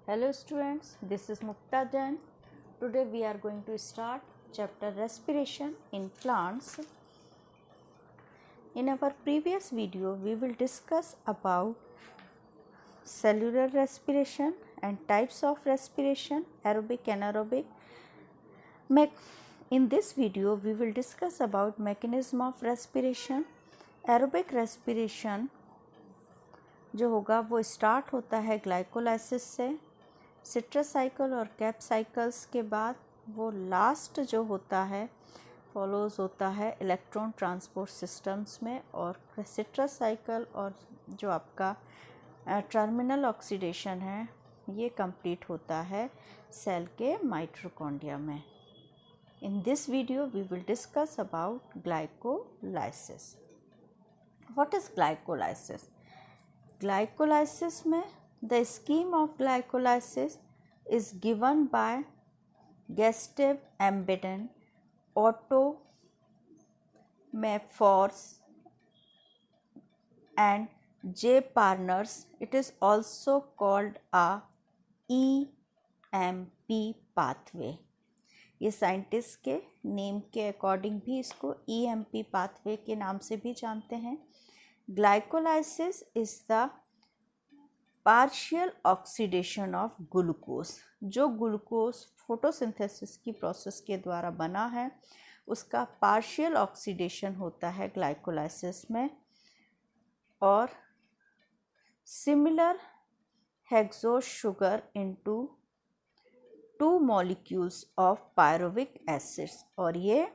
Hello students, this is Mukta Jain. Today we are going to start chapter respiration in plants. In our previous video we will discuss about cellular respiration and types of respiration, aerobic, anaerobic. In this video we will discuss about mechanism of respiration. Aerobic respiration जो होगा वो start होता है glycolysis से, citrus cycle और cap cycles के बाद वो लास्ट जो होता है फॉलोज होता है इलेक्ट्रॉन ट्रांसपोर्ट सिस्टम्स में, और सिट्रस साइकिल और जो आपका टर्मिनल ऑक्सीडेशन है ये कंप्लीट होता है सेल के माइटोकॉन्ड्रिया में. In this video we will discuss about glycolysis. What is glycolysis? Glycolysis में the scheme of glycolysis is given by Gustave Eimbeden, Otto Mapfors and J. Parners. It is also called a EMP pathway. ये scientist के name के according भी इसको EMP pathway के नाम से भी जानते हैं. Glycolysis is the partial oxidation of glucose. जो ग्लूकोज फोटोसिंथेसिस की प्रोसेस के द्वारा बना है उसका पार्शियल ऑक्सीडेशन होता है ग्लाइकोलाइसिस में. और similar hexose sugar into 2 molecules of pyruvic acids, और ये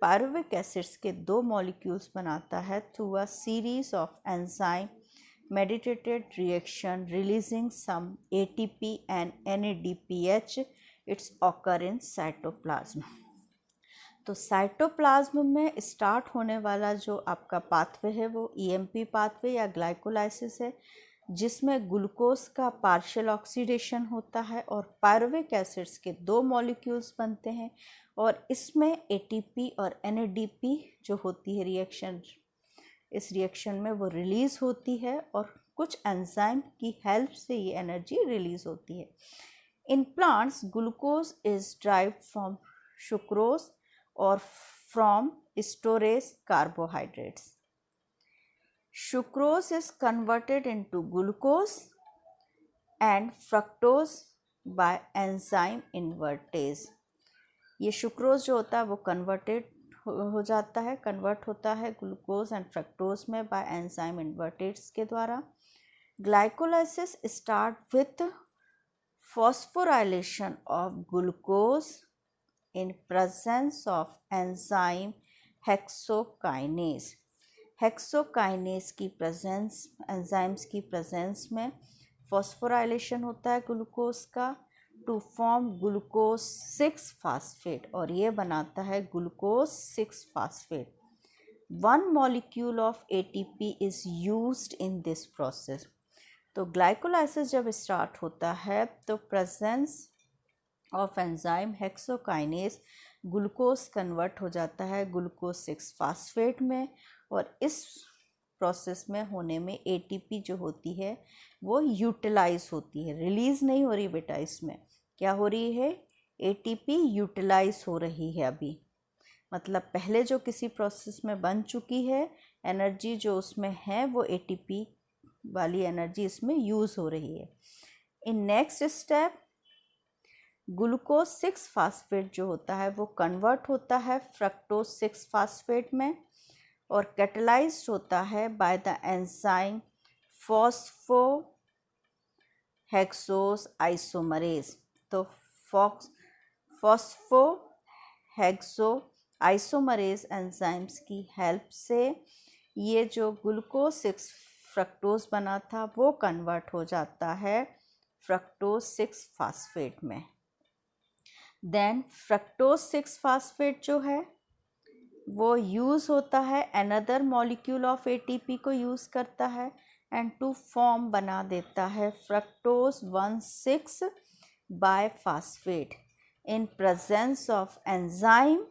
पायरुविक एसिड्स के 2 मॉलिक्यूल्स बनाता है through a series of enzyme meditated reaction releasing some ATP and NADPH. It's occur in cytoplasm. तो साइटोप्लाज्म में स्टार्ट होने वाला जो आपका पाथवे है वो EMP पाथवे या ग्लाइकोलाइसिस है, जिसमें ग्लूकोज का पार्शियल ऑक्सीडेशन होता है और पायरुविक एसिड्स के 2 मॉलिक्यूल्स बनते हैं, और इसमें ATP और NADP जो होती है रिएक्शन, इस रिएक्शन में वो रिलीज़ होती है और कुछ एंजाइम की हेल्प से ये एनर्जी रिलीज़ होती है. In plants glucose is derived from sucrose और from storage carbohydrates. Sucrose is converted into glucose and fructose by enzyme invertase. ये सुक्रोज जो होता है वो कन्वर्ट होता है ग्लूकोज एंड फ्रक्टोज में बाय एंजाइम इन्वर्टेज के द्वारा. Glycolysis start with phosphorylation of glucose in presence of enzyme hexokinase. Hexokinase की प्रेजेंस, एंजाइम्स की प्रेजेंस में फॉस्फोराइलेशन होता है ग्लूकोज का टू फॉर्म ग्लूकोज 6 फास्फेट, और ये बनाता है glucose 6 phosphate. 1 molecule of ATP is used in this process. तो ग्लाइकोलाइसिस जब स्टार्ट होता है तो presence of enzyme hexokinase glucose convert हो जाता है ग्लूकोज 6 फास्फेट में, और इस प्रोसेस में होने में ATP जो होती है वो यूटिलाइज होती है, रिलीज़ नहीं हो रही बेटा. इसमें क्या हो रही है? ATP यूटिलाइज हो रही है अभी, मतलब पहले जो किसी प्रोसेस में बन चुकी है एनर्जी जो उसमें है वो ATP वाली एनर्जी इसमें यूज़ हो रही है. In next step glucose 6 phosphate जो होता है वो कन्वर्ट होता है फ्रक्टोज 6 फास्फेट में और कैटलाइज्ड होता है बाय द एंजाइम फॉस्फोहेक्सोस आइसोमरेज. तो फॉस्फोहेक्सो आइसोमरेज एंजाइम्स की हेल्प से ये जो ग्लूकोज 6 फ्रक्टोज बना था वो कन्वर्ट हो जाता है फ्रक्टोज 6 फास्फेट में. देन फ्रक्टोज 6 फास्फेट जो है वो यूज़ होता है अनदर मॉलिक्यूल ऑफ ATP को यूज़ करता है एंड टू फॉर्म बना देता है fructose 1,6 biphosphate in presence of enzyme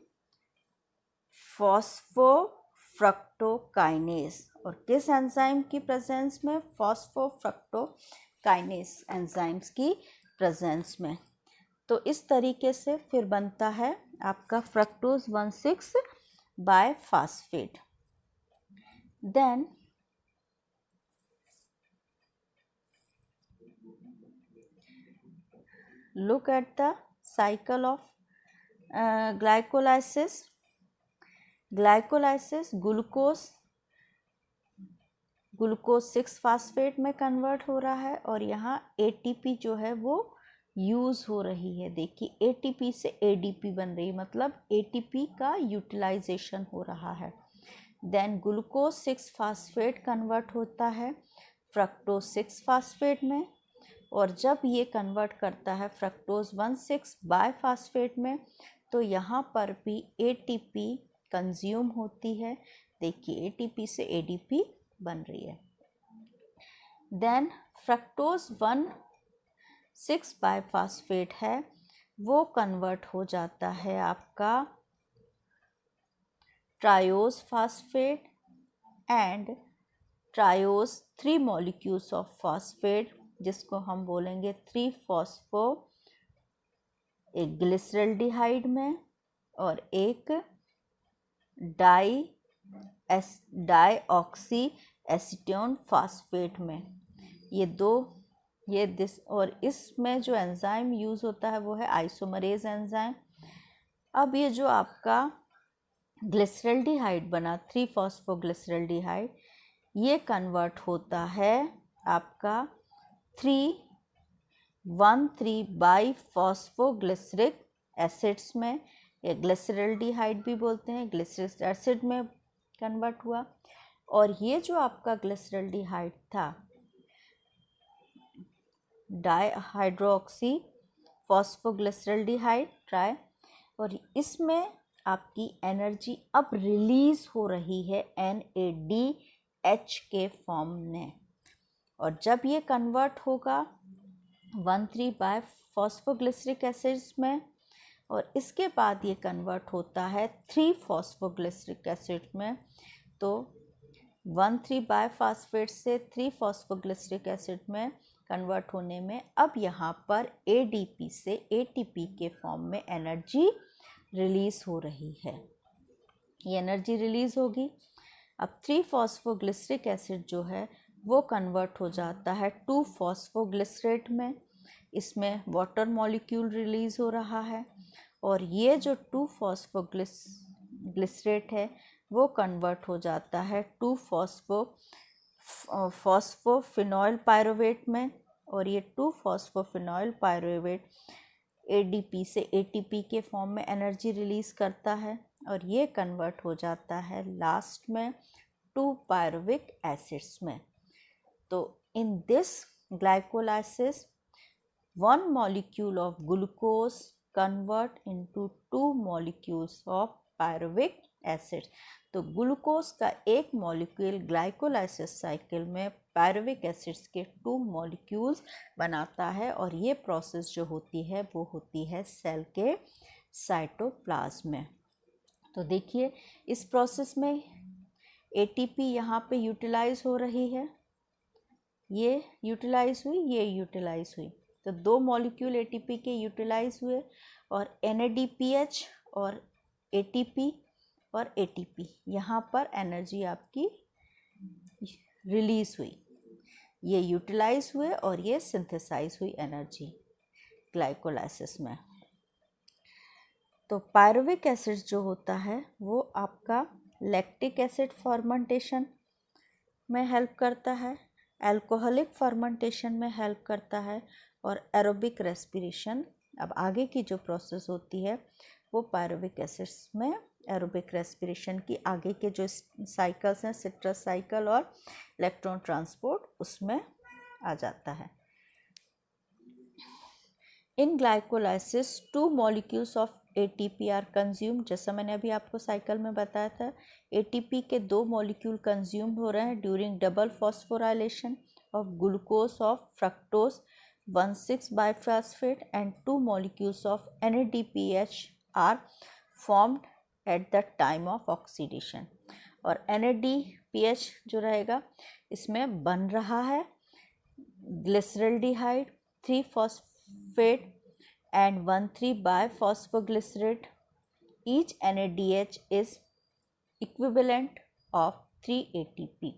phosphofructokinase. और किस एंजाइम की प्रेजेंस में? फॉस्फोफ्रक्टोकाइनेज एंजाइम्स की प्रेजेंस में। तो इस तरीके से फिर बनता है आपका fructose 1,6 biphosphate. Then look at the cycle of glycolysis. Glucose 6 phosphate में कन्वर्ट हो रहा है और यहाँ ATP जो है वो यूज़ हो रही है। देखिए ATP से ADP बन रही है, मतलब ATP का यूटिलाइजेशन हो रहा है। देन ग्लूकोज 6 फास्फेट कन्वर्ट होता है फ्रक्टोज 6 फास्फेट में, और जब ये कन्वर्ट करता है फ्रक्टोज 1,6 बायफॉस्फेट में, तो यहाँ पर भी ATP कंज्यूम होती है। देखिए ATP से ADP बन रही है। देन फ्रक्टोज 1,6 बायफॉस्फेट है, वो कन्वर्ट हो जाता है आपका triose phosphate and triose 3 molecules of phosphate, जिसको हम बोलेंगे 3-फॉस्फो, एक ग्लिसरल्डिहाइड में और एक डाईऑक्सी एसीटोन फास्फेट में। और इसमें जो एंजाइम यूज़ होता है वो है आइसोमरेज एंजाइम। अब ये जो आपका ग्लिसरल्डिहाइड बना 3-फॉस्फोग्लिसरल्डिहाइड, ये कन्वर्ट होता है आपका 3,1,3 बाईफॉस्फोग्लिसरिक एसिड्स में, या ग्लिसरल्डिहाइड भी बोलते हैं, ग्लिसरिक एसिड में कन्वर्ट हुआ। और ये जो आपका ग्लिसरल्डिहाइड था डाईहाइड्रोक्सी फॉस्फोग्लिसरल्डिहाइड ट्राई, और इसमें आपकी एनर्जी अब रिलीज हो रही है NADH के फॉर्म में। और जब ये कन्वर्ट होगा 1,3 बायफॉस्फोग्लिसरिक एसिड्स में, और इसके बाद ये कन्वर्ट होता है 3-फॉस्फोग्लिसरिक एसिड में, तो 1,3 बायफॉस्फेट से 3-फॉस्फोग्लिसरिक एसिड में कन्वर्ट होने में अब यहाँ पर ADP से ATP के फॉर्म में एनर्जी रिलीज़ हो रही है। ये एनर्जी रिलीज़ होगी। अब 3-फॉस्फोग्लिसरिक एसिड जो है वो कन्वर्ट हो जाता है 2-फॉस्फोग्लिसरेट में। इसमें वाटर मॉलिक्यूल रिलीज़ हो रहा है, और ये जो 2-फॉस्फोग्लिसरेट है वो कन्वर्ट हो जाता है 2-फॉस्फोफिनॉइल पायरुवेट में, और ये 2-फॉस्फोफिनॉइल पायरुवेट ADP से ATP के फॉर्म में एनर्जी रिलीज़ करता है, और ये कन्वर्ट हो जाता है लास्ट में 2-पायरुविक एसिड्स में। तो in this glycolysis 1 molecule of glucose convert into 2 molecules of pyruvic acid। तो ग्लूकोज का एक मॉलिक्यूल ग्लाइकोलाइसिस साइकिल में पायरुविक एसिड्स के 2 मॉलिक्यूल्स बनाता है, और ये प्रोसेस जो होती है वो होती है सेल के साइटोप्लाज्म में। तो देखिए इस प्रोसेस में ATP यहाँ पे यूटिलाइज हो रही है, ये यूटिलाइज हुई, ये यूटिलाइज हुई, तो 2 मॉलिक्यूल ATP के यूटिलाइज हुए, और NADPH और ATP और ATP यहाँ पर एनर्जी आपकी रिलीज हुई, ये यूटिलाइज हुए और ये सिंथेसाइज हुई एनर्जी ग्लाइकोलाइसिस में। तो पायरुविक एसिड जो होता है वो आपका लैक्टिक एसिड फर्मेंटेशन में हेल्प करता है, अल्कोहलिक फर्मेंटेशन में हेल्प करता है, और एरोबिक रेस्पिरेशन, अब आगे की जो प्रोसेस होती है वो पायरुविक एसिड्स में एरोबिक रेस्पिरेशन की आगे के जो साइकिल्स हैं, सिट्रस साइकिल और इलेक्ट्रॉन ट्रांसपोर्ट, उसमें आ जाता है। In glycolysis 2 molecules of ATP are consume, जैसा मैंने अभी आपको साइकिल में बताया था, ATP के 2 मॉलिक्यूल कंज्यूम हो रहे हैं during double phosphorylation of glucose of fructose 1,6 biphosphate and 2 molecules of NADPH are formed at the time of oxidation। और NADPH जो रहेगा इसमें बन रहा है glyceraldehyde 3 phosphate and 1,3-biphosphoglycerate. Each NADH is equivalent of 3 ATP.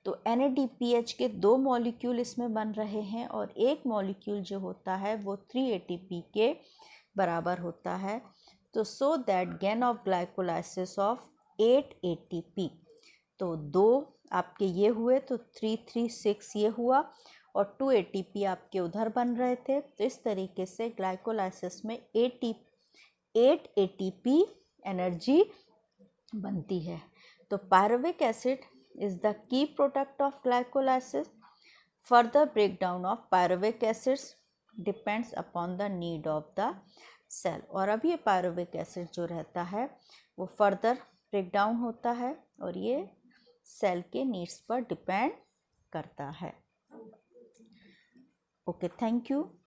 तो NADPH के 2 molecule इसमें बन रहे हैं और एक मॉलिक्यूल जो होता है वो 3 ATP के बराबर होता है. तो so that gain of glycolysis of 8 ATP. तो 2 आपके ये हुए तो 3 3 6 ये हुआ और 2 ATP आपके उधर बन रहे थे. तो इस तरीके से ग्लाइकोलाइसिस में 8 ATP एनर्जी बनती है. तो pyruvic acid is the key product of glycolysis. Further breakdown of pyruvic acids depends upon the need of the cell. और अब ये pyruvic acid जो रहता है वो further breakdown होता है और ये सेल के नीड्स पर डिपेंड करता है. Okay, thank you.